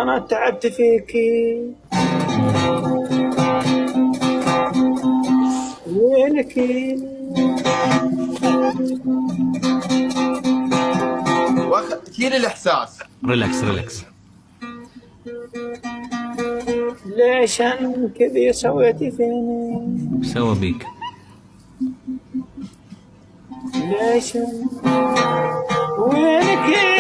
أنا تعبت فيكي وينكي كيل الإحساس. ريلاكس ريلاكس. ليش كذي سويتي فيني؟ وش سوى بيك؟ ليش وينكي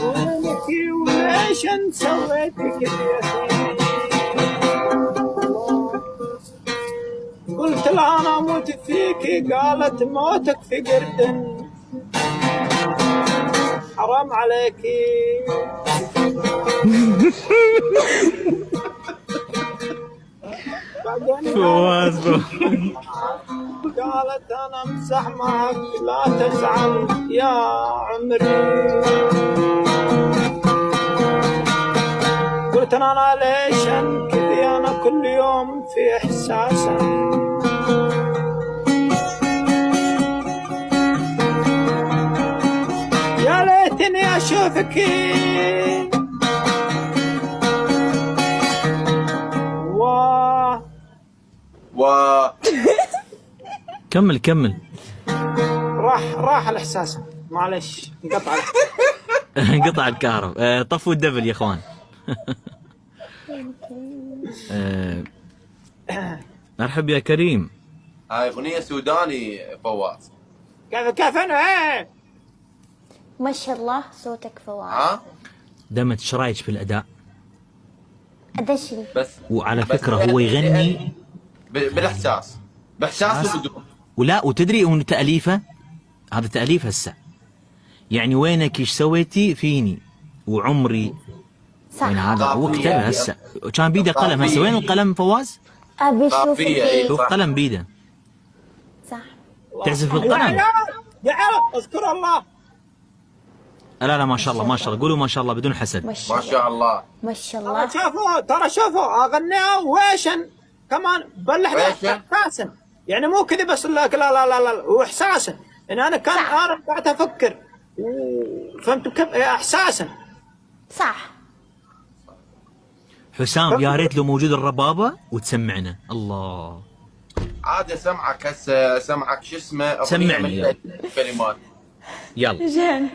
وينكي وليش سويتي كذي فيني؟ قلت لها أنا أموت فيكي، قالت موتك في قردن، حرام عليكي. فواز قالت أنا امزح معك لا تزعل يا عمري. قلت أنا ليش كذي، أنا كل يوم في إحساسك. يا ليتني أشوفك كمل كمل. راح الإحساس، معلش انقطع. انقطع الكهرب. طفوا الدبل يا اخوان. مرحب يا كريم. هاي أغنية سوداني فواز. كيف أنا ما شاء الله صوتك فواز. ها؟ دمت ايش رايك في الاداء؟ ادشني. بس وعلى فكره هو يغني بالإحساس، بإحساس وبدون. ولا وتدري انه تأليفه، هذا تأليف هسه. يعني وينك ايش سويتي فيني وعمري. صح. يعني هذا هو كتبه هسه، كان بيده قلم هسه. وين القلم فواز؟ ابي اشوف شوف قلم بيده. صح. تعزف بالقلم. يا عرب اذكر الله. لا ما شاء الله ما شاء الله. قولوا ما شاء الله بدون حسد. ما شاء الله. ما شاء الله. ترى شوفوا اغنيها ويشن كمان بلحنا احساسا، يعني مو كذا بس لك لا واحساسا. ان انا كان انا قاعد افكر فهمت كيف احساسا. صح. حسام يا ريت لو موجود الربابه وتسمعنا. الله عاد اسمعك هسه، اسمعك شو اسمه، سمعني كلمات. يلا. جان